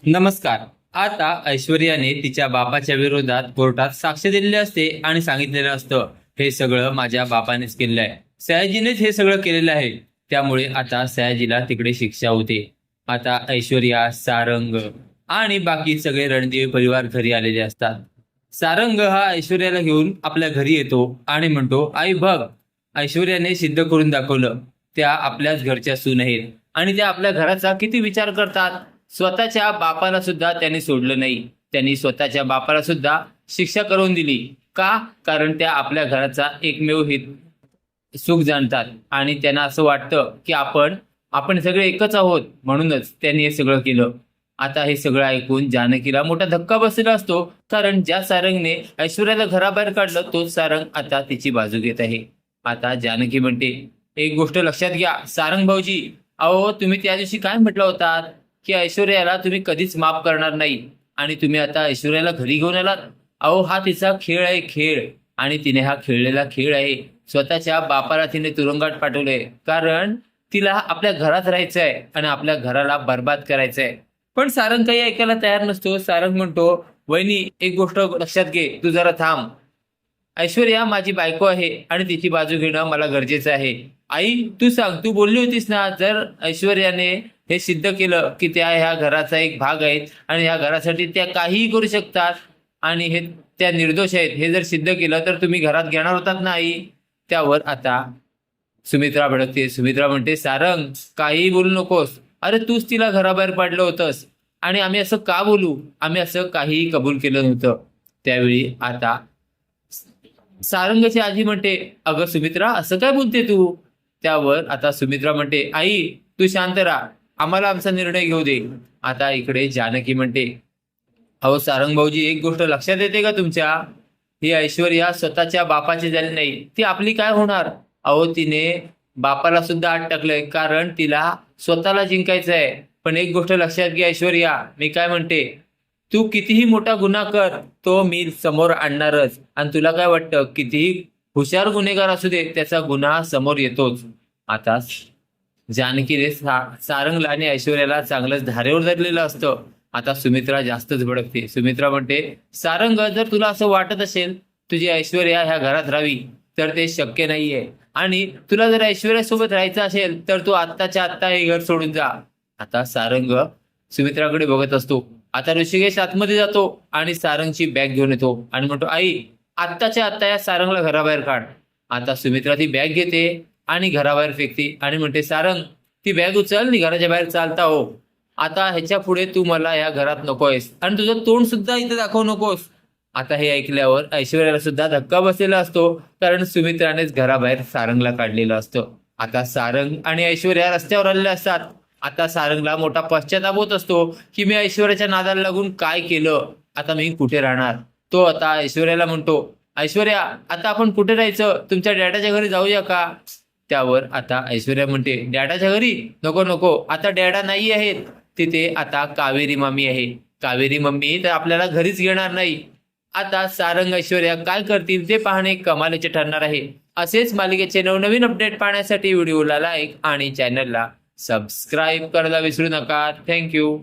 नमस्कार. आता ऐश्वर्याने तिच्या बापाच्या विरोधात कोर्टात साक्ष दिलेली असते आणि सांगितलेलं असतं, हे सगळं माझ्या बापानेच केलेलं आहे. सयाजीनेच हे सगळं केलेलं आहे. त्यामुळे आता सयाजीला तिकडे शिक्षा होते. आता ऐश्वर्या, सारंग आणि बाकी सगळे रणदेवी परिवार घरी आलेले असतात. सारंग हा ऐश्वर्याला घेऊन आपल्या घरी येतो आणि म्हणतो, आई बघ, ऐश्वर्याने सिद्ध करून दाखवलं, त्या आपल्याच घरच्या सून आहेत आणि त्या आपल्या घराचा किती विचार करतात. स्वतःच्या बापाला सुद्धा त्यांनी सोडलं नाही. त्यांनी स्वतःच्या बापाला सुद्धा शिक्षा करून दिली. का? कारण त्या आपल्या घराचा एकमेव हित सुख जाणतात आणि त्यांना असं वाटतं की आपण आपण सगळे एकच आहोत, म्हणूनच त्यांनी हे सगळं केलं. आता हे सगळं ऐकून जानकीला मोठा धक्का बसलेला असतो, कारण ज्या सारंगने ऐश्वर्याला घराबाहेर काढलं तोच सारंग आता तिची बाजू घेत आहे. आता जानकी म्हणते, एक गोष्ट लक्षात घ्या सारंग भाऊजी, अहो तुम्ही त्या दिवशी काय म्हटलं होता की ऐश्वर्याला तुम्ही कधीच माफ करणार नाही आणि तुम्ही आता ऐश्वर्याला घरी घेऊन आलात. अहो हा तिचा खेळ आहे, खेळ. आणि तिने हा खेळलेला खेळ आहे. स्वतःच्या बापाला तिने तुरुंगात पाठवलंय, कारण तिला आपल्या घरात राहायचं आहे आणि आपल्या घराला बर्बाद करायचं आहे. पण सारंग काही ऐकायला तयार नसतो. सारंग म्हणतो, वहिनी एक गोष्ट लक्षात घे, तू जरा थांब. ऐश्वर्या माझी बायको आहे आणि तिची बाजू घेणं मला गरजेचं आहे. आई तू सांग, तू बोलली होतीस ना, जर ऐश्वर्याने हे सिद्ध केलं की त्या ह्या घराचा एक भाग आहेत आणि ह्या घरासाठी त्या काहीही करू शकतात आणि हे त्या निर्दोष आहेत, हे जर सिद्ध केलं तर तुम्ही घरात घेणार होतात ना आई. त्यावर आता सुमित्रा भडकते. सुमित्रा म्हणते, सारंग काहीही बोलू नकोस. अरे तूच तिला घराबाहेर पाडलं होतंस आणि आम्ही असं का बोलू? आम्ही असं काहीही कबूल केलं नव्हतं. त्यावेळी आता सारंगची आजी म्हणते, अगं सुमित्रा असं काय बोलते तू? त्यावर आता सुमित्रा म्हणते, आई तू शांत राहा, आम्हाला आमचा निर्णय घेऊ दे. आता इकडे जानकी म्हणते, अहो सारंग भाऊजी एक गोष्ट लक्षात येते का तुमच्या? ही ऐश्वर्या स्वतःच्या बापाची झाली नाही, ती आपली काय होणार? अहो तिने बापाला सुद्धा आत टाकलंय, कारण तिला स्वतःला जिंकायचं आहे. पण एक गोष्ट लक्षात घे ऐश्वर्या, मी काय म्हणते, तू कितीही मोठा गुन्हा कर, तो मी समोर आणणारच. आणि तुला काय वाटतं, कितीही हुशार गुन्हेगार असू दे, त्याचा गुन्हा समोर येतोच. आता जानकीने सारंगला आणि ऐश्वर्याला चांगलंच धारेवर धरलेलं असतं. आता सुमित्रा जास्तच भडकते. सुमित्रा म्हणते, सारंग जर तुला असं वाटत असेल तुझी ऐश्वर्या ह्या घरात राहावी, तर ते शक्य नाहीये. आणि तुला जर ऐश्वर्यासोबत राहायचं असेल तर तू आत्ताच्या आत्ता हे घर सोडून जा. आता सारंग सुमित्राकडे बघत असतो. आता ऋषिकेश आतमध्ये जातो आणि सारंगची बॅग घेऊन येतो आणि म्हणतो, आई आत्ताच्या आत्ता या सारंगला घराबाहेर काढ. आता सुमित्रा ती बॅग घेते आणि घराबाहेर फेकते आणि म्हणते, सारंग ती बॅग उचल आणि घराच्या बाहेर चालता हो. आता ह्याच्या पुढे तू मला या घरात नकोयस आणि तुझं तोंड सुद्धा इथं दाखवू नकोस. आता हे ऐकल्यावर ऐश्वर्याला सुद्धा धक्का बसलेला असतो, कारण सुमित्रानेच घराबाहेर सारंगला काढलेलं असतं. आता सारंग आणि ऐश्वर्या रस्त्यावर आलेले असतात. आता सारंगला मोठा पश्चाताप होत असतो की मी ऐश्वर्याच्या नादाला लागून काय केलं, आता मी कुठे राहणार. तो आता ऐश्वर्याला म्हणतो, ऐश्वर्या आता आपण कुठे राहायचं, तुमच्या डॅडाच्या घरी जाऊया का? त्यावर आता ऐश्वर्या म्हणते, डॅडाच्या घरी नको नको, आता डॅडा नाही आहेत तिथे, आता कावेरी मामी आहे. कावेरी मम्मी तर आपल्याला घरीच घेणार नाही. आता सारंग ऐश्वर्या काय करतील ते पाहणे कमालीचे ठरणार आहे. असेच मालिकेचे नवनवीन अपडेट पाहण्यासाठी व्हिडिओला लाईक आणि चॅनलला सबस्क्राईब करायला विसरू नका. थँक्यू.